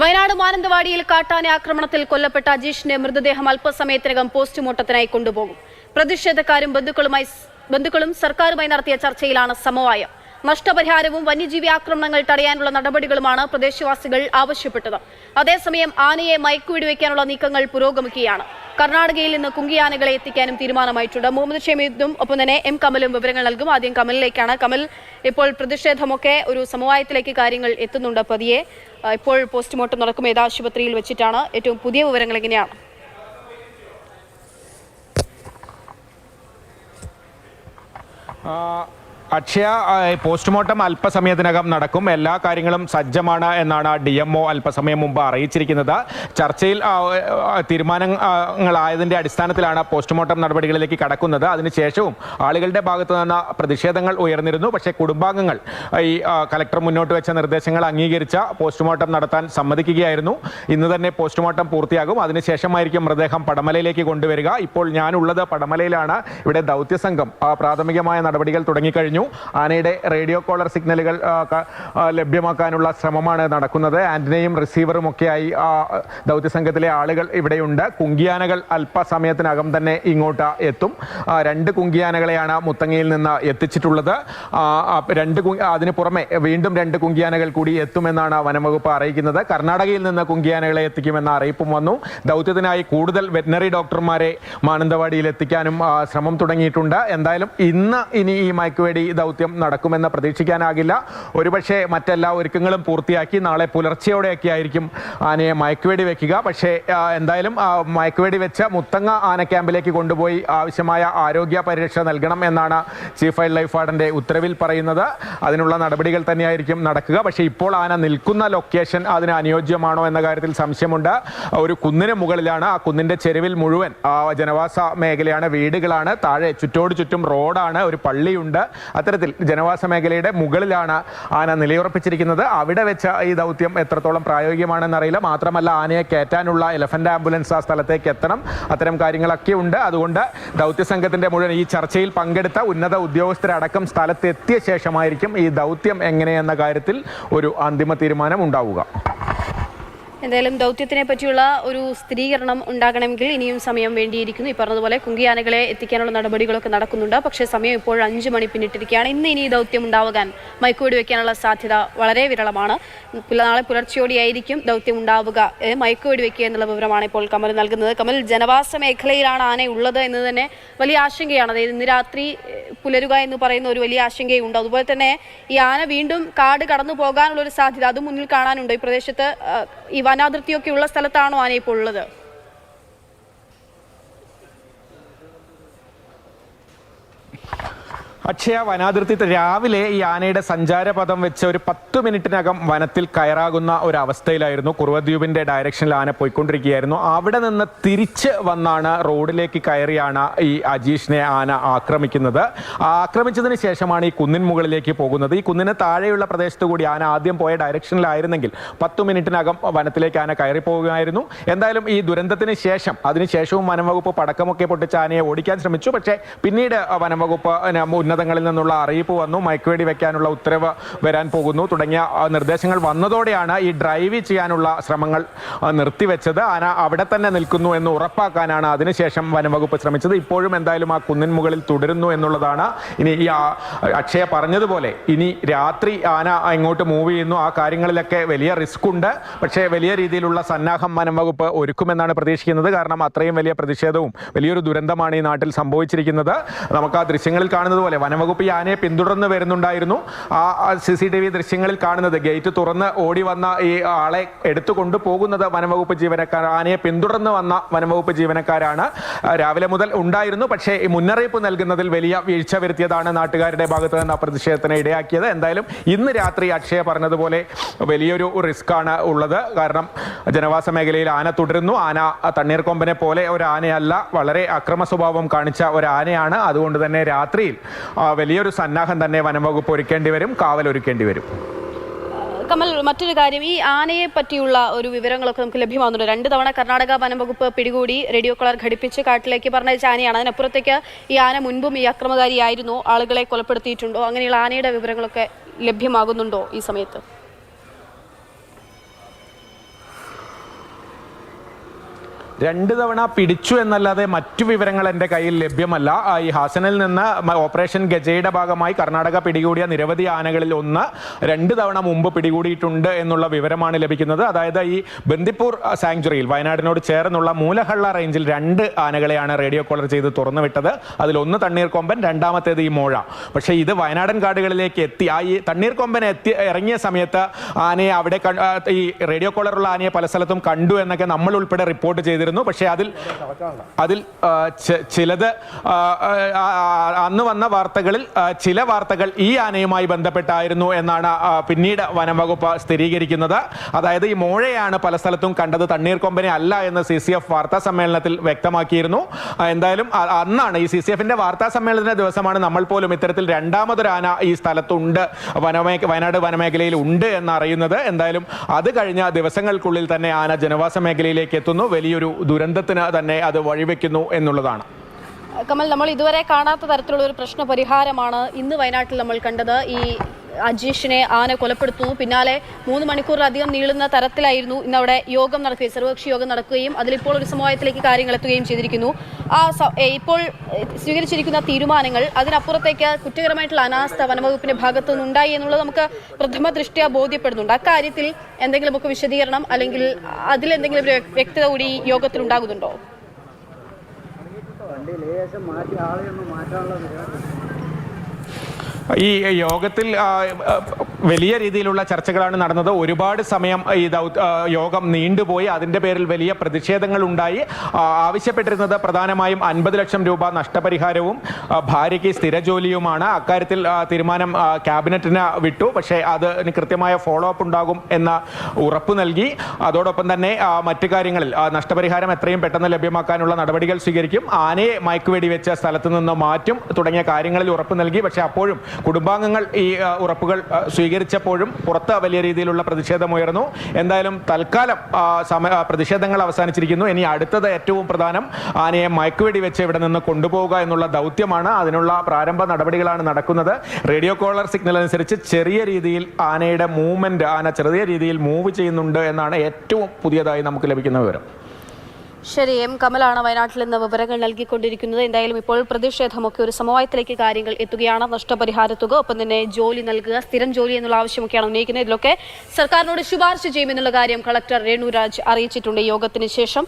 വയനാട് മാനന്തവാടിയിൽ കാട്ടാന ആക്രമണത്തിൽ കൊല്ലപ്പെട്ട അജീഷിന്റെ മൃതദേഹം അല്പസമയത്തിനകം പോസ്റ്റ്മോർട്ടത്തിനായി കൊണ്ടുപോകും. പ്രതിഷേധക്കാരും ബന്ധുക്കളും സർക്കാരുമായി നടത്തിയ ചർച്ചയിലാണ് സമവായം. നഷ്ടപരിഹാരവും വന്യജീവി ആക്രമണങ്ങൾ തടയാനുള്ള നടപടികളുമാണ് പ്രദേശവാസികൾ ആവശ്യപ്പെട്ടത്. അതേസമയം ആനയെ മയക്കുവെടിവെക്കാനുള്ള നീക്കങ്ങൾ പുരോഗമിക്കുകയാണ്. കർണാടകയിൽ നിന്ന് കുങ്കിയാനകളെ എത്തിക്കാനും തീരുമാനമായിട്ടുണ്ട്. മുഹമ്മദ് ഷമീദും ഒപ്പം തന്നെ എം കമലും വിവരങ്ങൾ നൽകും. ആദ്യം കമലിലേക്കാണ്. കമൽ, ഇപ്പോൾ പ്രതിഷേധമൊക്കെ ഒരു സമവായത്തിലേക്ക് കാര്യങ്ങൾ എത്തുന്നുണ്ട് പതിയെ. ഇപ്പോൾ പോസ്റ്റ്മോർട്ടം നടക്കും ഏത് ആശുപത്രിയിൽ വെച്ചിട്ടാണ്? ഏറ്റവും പുതിയ വിവരങ്ങൾ എങ്ങനെയാണ്? അക്ഷയ, പോസ്റ്റ്മോർട്ടം അല്പസമയത്തിനകം നടക്കും. എല്ലാ കാര്യങ്ങളും സജ്ജമാണ് എന്നാണ് DMO അല്പസമയം മുമ്പ് അറിയിച്ചിരിക്കുന്നത്. ചർച്ചയിൽ തീരുമാനങ്ങളായതിൻ്റെ അടിസ്ഥാനത്തിലാണ് പോസ്റ്റ്മോർട്ടം നടപടികളിലേക്ക് കടക്കുന്നത്. അതിനുശേഷവും ആളുകളുടെ ഭാഗത്തു നിന്ന് പ്രതിഷേധങ്ങൾ ഉയർന്നിരുന്നു. പക്ഷേ കുടുംബാംഗങ്ങൾ ഈ കലക്ടർ മുന്നോട്ട് വെച്ച നിർദ്ദേശങ്ങൾ അംഗീകരിച്ച പോസ്റ്റ്മോർട്ടം നടത്താൻ സമ്മതിക്കുകയായിരുന്നു. ഇന്ന് തന്നെ പോസ്റ്റ്മോർട്ടം പൂർത്തിയാകും. അതിനുശേഷമായിരിക്കും മൃതദേഹം പടമലയിലേക്ക് കൊണ്ടുവരിക. ഇപ്പോൾ ഞാനുള്ളത് പടമലയിലാണ്. ഇവിടെ ദൗത്യസംഘം പ്രാഥമികമായ നടപടികൾ തുടങ്ങിക്കഴിഞ്ഞു. ആനയുടെ റേഡിയോ കോളർ സിഗ്നലുകൾ ലഭ്യമാക്കാനുള്ള ശ്രമമാണ് നടക്കുന്നത്. ആന്റിനയും റിസീവറും ഒക്കെയായി ദൗത്യസംഘത്തിലെ ആളുകൾ ഇവിടെയുണ്ട്. കുങ്കിയാനകൾ അല്പസമയത്തിനകം തന്നെ ഇങ്ങോട്ട് എത്തും. 2 കുങ്കിയാനകളെയാണ് മുത്തങ്ങയിൽ നിന്ന് എത്തിച്ചിട്ടുള്ളത്. അതിന് പുറമെ വീണ്ടും 2 കുങ്കിയാനകൾ കൂടി എത്തുമെന്നാണ് വനംവകുപ്പ് അറിയിക്കുന്നത്. കർണാടകയിൽ നിന്ന് കുങ്കിയാനകളെ എത്തിക്കുമെന്ന അറിയിപ്പും വന്നു. ദൗത്യത്തിനായി കൂടുതൽ വെറ്റിനറി ഡോക്ടർമാരെ മാനന്തവാടിയിൽ എത്തിക്കാനും ശ്രമം തുടങ്ങിയിട്ടുണ്ട്. എന്തായാലും ഇനി ഈ മയക്കുവെടി ദൗത്യം നടക്കുമെന്ന് പ്രതീക്ഷിക്കാനാകില്ല. ഒരുപക്ഷെ മറ്റെല്ലാ ഒരുക്കങ്ങളും പൂർത്തിയാക്കി നാളെ പുലർച്ചെയോടെയൊക്കെ ആയിരിക്കും ആനയെ മയക്കുവെടി വെക്കുക. പക്ഷേ എന്തായാലും മയക്കുവെടി വെച്ച് മുത്തങ്ങ ആന ക്യാമ്പിലേക്ക് കൊണ്ടുപോയി ആവശ്യമായ ആരോഗ്യ പരിരക്ഷ നൽകണം എന്നാണ് ചീഫ് വൈൽഡ് ലൈഫ് വാർഡന്റെ ഉത്തരവിൽ പറയുന്നത്. അതിനുള്ള നടപടികൾ തന്നെയായിരിക്കും നടക്കുക. പക്ഷേ ഇപ്പോൾ ആന നിൽക്കുന്ന ലൊക്കേഷൻ അതിന് അനുയോജ്യമാണോ എന്ന കാര്യത്തിൽ സംശയമുണ്ട്. ഒരു കുന്നിന് മുകളിലാണ്. ആ കുന്നിന്റെ ചെരുവിൽ മുഴുവൻ ജനവാസ മേഖലയാണ്, വീടുകളാണ്. താഴെ ചുറ്റോട് ചുറ്റും റോഡാണ്, ഒരു പള്ളിയുണ്ട്. അത്തരത്തിൽ ജനവാസ മേഖലയുടെ മുകളിലാണ് ആന നിലയുറപ്പിച്ചിരിക്കുന്നത്. അവിടെ വെച്ച് ഈ ദൗത്യം എത്രത്തോളം പ്രായോഗികമാണെന്നറിയില്ല. മാത്രമല്ല, ആനയെ കയറ്റാനുള്ള എലഫന്റ് ആംബുലൻസ് ആ സ്ഥലത്തേക്ക് എത്തണം. അത്തരം കാര്യങ്ങളൊക്കെ ഉണ്ട്. അതുകൊണ്ട് ദൗത്യസംഘത്തിന്റെ മുഴുവൻ ഈ ചർച്ചയിൽ പങ്കെടുത്ത ഉന്നത ഉദ്യോഗസ്ഥരടക്കം സ്ഥലത്തെത്തിയ ശേഷമായിരിക്കും ഈ ദൗത്യം എങ്ങനെയെന്ന കാര്യത്തിൽ ഒരു അന്തിമ തീരുമാനം ഉണ്ടാവുക. എന്തായാലും ദൗത്യത്തിനെ പറ്റിയുള്ള ഒരു സ്ഥിരീകരണം ഉണ്ടാകണമെങ്കിൽ ഇനിയും സമയം വേണ്ടിയിരിക്കുന്നു. ഈ പറഞ്ഞതുപോലെ കുങ്കിയാനകളെ എത്തിക്കാനുള്ള നടപടികളൊക്കെ നടക്കുന്നുണ്ട്. പക്ഷേ സമയം ഇപ്പോൾ 5 മണി പിന്നിട്ടിരിക്കുകയാണ്. ഇനി ഈ ദൗത്യം ഉണ്ടാവാൻ മയക്കുവെടി വെക്കാനുള്ള സാധ്യത വളരെ വിരളമാണ്. നാളെ പുലർച്ചയോടെയായിരിക്കും ദൗത്യം ഉണ്ടാവുക. മയക്കുവെടി വെക്കുക എന്നുള്ള വിവരമാണ് ഇപ്പോൾ കമൽ നൽകുന്നത്. കമൽ, ജനവാസ മേഖലയിലാണ് ആന ഉള്ളത് എന്ന് തന്നെ വലിയ ആശങ്കയാണ്. അതായത് ഇന്ന് രാത്രി പുലരുക എന്ന് പറയുന്ന ഒരു വലിയ ആശങ്കയുണ്ട്. അതുപോലെ തന്നെ ഈ ആന വീണ്ടും കാട് കടന്നു പോകാനുള്ള ഒരു സാധ്യത അതും മുന്നിൽ കാണാനുണ്ട്. ഈ പ്രദേശത്ത് ഈ വനാതിർത്തിയൊക്കെ ഉള്ള സ്ഥലത്താണോ ആന ഇപ്പോൾ ഉള്ളത്? അക്ഷയ, വനാതിർത്തി രാവിലെ ഈ ആനയുടെ സഞ്ചാരപഥം വെച്ച് ഒരു 10 മിനിറ്റിനകം വനത്തിൽ കയറാകുന്ന ഒരവസ്ഥയിലായിരുന്നു. കുറുവദ്വീപിന്റെ ഡയറക്ഷനിൽ ആന പോയിക്കൊണ്ടിരിക്കുകയായിരുന്നു. അവിടെ നിന്ന് തിരിച്ച് വന്നാണ് റോഡിലേക്ക് കയറിയാണ് ഈ അജീഷിനെ ആന ആക്രമിക്കുന്നത്. ആക്രമിച്ചതിന് ശേഷമാണ് ഈ കുന്നിൻ മുകളിലേക്ക് പോകുന്നത്. ഈ കുന്നിന് താഴെയുള്ള പ്രദേശത്ത് കൂടി ആന ആദ്യം പോയ ഡയറക്ഷനിലായിരുന്നെങ്കിൽ 10 മിനിറ്റിനകം വനത്തിലേക്ക് ആന കയറി പോകുകയായിരുന്നു. എന്തായാലും ഈ ദുരന്തത്തിന് ശേഷം അതിനുശേഷവും വനംവകുപ്പ് പടക്കമൊക്കെ പൊട്ടിച്ച് ആനയെ ഓടിക്കാൻ ശ്രമിച്ചു. പക്ഷേ പിന്നീട് വനംവകുപ്പ് ഉന്നതങ്ങളിൽ നിന്നുള്ള അറിയിപ്പ് വന്നു, മയക്കുവെടി വെക്കാനുള്ള ഉത്തരവ് വരാൻ പോകുന്നു തുടങ്ങിയ നിർദ്ദേശങ്ങൾ വന്നതോടെയാണ് ഈ ഡ്രൈവ് ചെയ്യാനുള്ള ശ്രമങ്ങൾ നിർത്തിവെച്ചത്. ആന അവിടെ തന്നെ നിൽക്കുന്നു എന്ന് ഉറപ്പാക്കാനാണ് അതിനുശേഷം വനംവകുപ്പ് ശ്രമിച്ചത്. ഇപ്പോഴും എന്തായാലും ആ കുന്നിൻ മുകളിൽ തുടരുന്നു എന്നുള്ളതാണ്. ഇനി ഈ അക്ഷയ പറഞ്ഞതുപോലെ ഇനി രാത്രി ആന ഇങ്ങോട്ട് മൂവ് ചെയ്യുന്നു. ആ കാര്യങ്ങളിലൊക്കെ വലിയ റിസ്ക് ഉണ്ട്. പക്ഷേ വലിയ രീതിയിലുള്ള സന്നാഹം വനംവകുപ്പ് ഒരുക്കുമെന്നാണ് പ്രതീക്ഷിക്കുന്നത്. കാരണം അത്രയും വലിയ പ്രതിഷേധവും വലിയൊരു ദുരന്തമാണ് ഈ നാട്ടിൽ സംഭവിച്ചിരിക്കുന്നത്. നമുക്ക് ആ ദൃശ്യങ്ങളിൽ കാണുന്നത് പോലെ വനംവകുപ്പ് ഈ ആനയെ പിന്തുടർന്ന് വരുന്നുണ്ടായിരുന്നു. ആ CCTV ദൃശ്യങ്ങളിൽ കാണുന്നത് ഗേറ്റ് തുറന്ന് ഓടി വന്ന ഈ ആളെ എടുത്തു കൊണ്ടുപോകുന്നത് വനംവകുപ്പ് ജീവനക്കാർ, ആനയെ പിന്തുടർന്ന് വന്ന വനംവകുപ്പ് ജീവനക്കാരാണ്. രാവിലെ മുതൽ ഉണ്ടായിരുന്നു. പക്ഷേ ഈ മുന്നറിയിപ്പ് നൽകുന്നതിൽ വലിയ വീഴ്ച വരുത്തിയതാണ് നാട്ടുകാരുടെ ഭാഗത്ത് നിന്ന് പ്രതിഷേധത്തിന് ഇടയാക്കിയത്. എന്തായാലും ഇന്ന് രാത്രി അക്ഷയ പറഞ്ഞതുപോലെ വലിയൊരു റിസ്ക് ആണ് ഉള്ളത്. കാരണം ജനവാസ മേഖലയിൽ ആന തുടരുന്നു. ആന തണ്ണീർക്കൊമ്പനെ പോലെ ഒരു ആനയല്ല, വളരെ അക്രമ സ്വഭാവം കാണിച്ച ഒരു ആനയാണ്. അതുകൊണ്ട് തന്നെ രാത്രിയിൽ വലിയൊരു സന്നാഹം തന്നെ വനംവകുപ്പ് ഒരുക്കേണ്ടി വരും, കാവൽ ഒരുക്കേണ്ടി വരും. കമൽ, മറ്റൊരു കാര്യം, ഈ ആനയെ പറ്റിയുള്ള ഒരു വിവരങ്ങളൊക്കെ നമുക്ക് ലഭ്യമാകുന്നുണ്ട്. 2 തവണ കർണാടക വനംവകുപ്പ് പിടികൂടി റേഡിയോ കോളർ ഘടിപ്പിച്ച് കാട്ടിലേക്ക് പറഞ്ഞയച്ച ആനയാണ്. അതിനപ്പുറത്തേക്ക് ഈ ആന മുൻപും ഈ അക്രമകാരിയായിരുന്നു, ആളുകളെ കൊലപ്പെടുത്തിയിട്ടുണ്ടോ? അങ്ങനെയുള്ള ആനയുടെ വിവരങ്ങളൊക്കെ ലഭ്യമാകുന്നുണ്ടോ ഈ സമയത്ത്? 2 തവണ പിടിച്ചു എന്നല്ലാതെ മറ്റു വിവരങ്ങൾ എൻ്റെ കയ്യിൽ ലഭ്യമല്ല. ഈ ഹാസനിൽ നിന്ന് ഓപ്പറേഷൻ ഗജയുടെ ഭാഗമായി കർണാടക പിടികൂടിയ നിരവധി ആനകളിൽ ഒന്ന് 2 തവണ മുമ്പ് പിടികൂടിയിട്ടുണ്ട് എന്നുള്ള വിവരമാണ് ലഭിക്കുന്നത്. അതായത് ഈ ബന്ദിപ്പൂർ സാങ്ച്വറിയിൽ വയനാടിനോട് ചേർന്നുള്ള മൂലഹള്ള റേഞ്ചിൽ 2 ആനകളെയാണ് റേഡിയോ കോളർ ചെയ്ത് തുറന്നുവിട്ടത്. അതിലൊന്ന് തണ്ണീർക്കൊമ്പൻ, രണ്ടാമത്തേത് ഈ മോഴ. പക്ഷേ ഇത് വയനാടൻ കാടുകളിലേക്ക് എത്തി. ഈ തണ്ണീർക്കൊമ്പൻ ഇറങ്ങിയ സമയത്ത് ആനയെ അവിടെ ഈ റേഡിയോ കോളറുള്ള ആനയെ പല സ്ഥലത്തും കണ്ടു എന്നൊക്കെ നമ്മൾ ഉൾപ്പെടെ റിപ്പോർട്ട് ചെയ്തിരുന്നു. പക്ഷേ അതിൽ ചിലത് അന്ന് വന്ന വാർത്തകളിൽ ചില വാർത്തകൾ ഈ ആനയുമായി ബന്ധപ്പെട്ടായിരുന്നു എന്നാണ് പിന്നീട് വനംവകുപ്പ് സ്ഥിരീകരിക്കുന്നത്. അതായത് ഈ മോഴയാണ് പല സ്ഥലത്തും കണ്ടത്, തണ്ണീർക്കൊമ്പനെ അല്ല എന്ന് CCF വാർത്താ സമ്മേളനത്തിൽ വ്യക്തമാക്കിയിരുന്നു. എന്തായാലും അന്നാണ് ഈ CCFന്റെ വാർത്താ സമ്മേളനത്തിന്റെ ദിവസമാണ് നമ്മൾ പോലും ഇത്തരത്തിൽ രണ്ടാമതൊരു ആന ഈ സ്ഥലത്തുണ്ട്, വയനാട് വനമേഖലയിൽ ഉണ്ട് എന്നറിയുന്നത്. എന്തായാലും അത് കഴിഞ്ഞ ദിവസങ്ങൾക്കുള്ളിൽ തന്നെ ആന ജനവാസ മേഖലയിലേക്ക് എത്തുന്നു. വലിയൊരു ദുരന്തത്തിന് തന്നെ അത് വഴിവെക്കുന്നു എന്നുള്ളതാണ്. കമൽ, നമ്മൾ ഇതുവരെ കാണാത്ത തരത്തിലുള്ള ഒരു പ്രശ്ന പരിഹാരമാണ് ഇന്ന് വയനാട്ടിൽ നമ്മൾ കണ്ടത്. ഈ അജീഷിനെ ആന കൊലപ്പെടുത്തുന്നു, പിന്നാലെ 3 മണിക്കൂറിലധികം നീളുന്ന തരത്തിലായിരുന്നു ഇന്ന് അവിടെ യോഗം നടക്കുകയും സർവകക്ഷി യോഗം നടക്കുകയും അതിലിപ്പോൾ ഒരു സമവായത്തിലേക്ക് കാര്യങ്ങൾ എത്തുകയും ചെയ്തിരിക്കുന്നു. ഇപ്പോൾ സ്വീകരിച്ചിരിക്കുന്ന തീരുമാനങ്ങൾ അതിനപ്പുറത്തേക്ക് കുറ്റകരമായിട്ടുള്ള അനാസ്ഥ വനംവകുപ്പിന്റെ ഭാഗത്തു നിന്നുണ്ടായി എന്നുള്ളത് നമുക്ക് പ്രഥമ ദൃഷ്ട്യാ ബോധ്യപ്പെടുന്നുണ്ട്. അക്കാര്യത്തിൽ എന്തെങ്കിലുമൊക്കെ വിശദീകരണം അല്ലെങ്കിൽ അതിലെന്തെങ്കിലും ഒരു വ്യക്തത കൂടി യോഗത്തിൽ ഉണ്ടാകുന്നുണ്ടോ? ഈ യോഗത്തിൽ വലിയ രീതിയിലുള്ള ചർച്ചകളാണ് നടന്നത്. ഒരുപാട് സമയം ഈ യോഗം നീണ്ടുപോയി. അതിൻ്റെ പേരിൽ വലിയ പ്രതിഷേധങ്ങൾ ഉണ്ടായി. ആവശ്യപ്പെട്ടിരുന്നത് പ്രധാനമായും 50 ലക്ഷം രൂപ നഷ്ടപരിഹാരവും ഭാര്യയ്ക്ക് സ്ഥിരജോലിയുമാണ്. അക്കാര്യത്തിൽ തീരുമാനം ക്യാബിനറ്റിന് വിട്ടു. പക്ഷേ അതിന് കൃത്യമായ ഫോളോ അപ്പ് ഉണ്ടാകും എന്ന ഉറപ്പ് നൽകി. അതോടൊപ്പം തന്നെ മറ്റു കാര്യങ്ങളിൽ നഷ്ടപരിഹാരം എത്രയും പെട്ടെന്ന് ലഭ്യമാക്കാനുള്ള നടപടികൾ സ്വീകരിക്കും, ആനയെ മയക്കുവെടി വെച്ച സ്ഥലത്ത് നിന്ന് മാറ്റും തുടങ്ങിയ കാര്യങ്ങളിൽ ഉറപ്പ് നൽകി. പക്ഷേ അപ്പോഴും കുടുംബാംഗങ്ങൾ ഈ ഉറപ്പുകൾ സ്വീകരിച്ചപ്പോഴും പുറത്ത് വലിയ രീതിയിലുള്ള പ്രതിഷേധമുയർന്നു. എന്തായാലും തൽക്കാലം പ്രതിഷേധങ്ങൾ അവസാനിച്ചിരിക്കുന്നു. ഇനി അടുത്തത് ഏറ്റവും പ്രധാനം ആനയെ മയക്കുവെടി വെച്ച് ഇവിടെ നിന്ന് കൊണ്ടുപോവുക എന്നുള്ള ദൗത്യമാണ്. അതിനുള്ള പ്രാരംഭ നടപടികളാണ് നടക്കുന്നത്. റേഡിയോ കോളർ സിഗ്നൽ അനുസരിച്ച് ചെറിയ രീതിയിൽ ആനയുടെ മൂവ്മെന്റ്, ആന ചെറിയ രീതിയിൽ മൂവ് ചെയ്യുന്നുണ്ട് എന്നാണ് ഏറ്റവും പുതിയതായി നമുക്ക് ലഭിക്കുന്ന വിവരം. ശരി, എം കമലാണ് വയനാട്ടിൽ നിന്ന് വിവരങ്ങൾ നൽകിക്കൊണ്ടിരിക്കുന്നത്. എന്തായാലും ഇപ്പോൾ പ്രതിഷേധമൊക്കെ ഒരു സമവായത്തിലേക്ക് കാര്യങ്ങൾ എത്തുകയാണ്. നഷ്ടപരിഹാര തുക, ഒപ്പം തന്നെ ജോലി നൽകുക, സ്ഥിരം ജോലി എന്നുള്ള ആവശ്യമൊക്കെയാണ് ഉന്നയിക്കുന്നത്. ഇതിലൊക്കെ സർക്കാരിനോട് ശുപാർശ ചെയ്യുമെന്നുള്ള കാര്യം കളക്ടർ രേണുരാജ് അറിയിച്ചിട്ടുണ്ട് യോഗത്തിന് ശേഷം.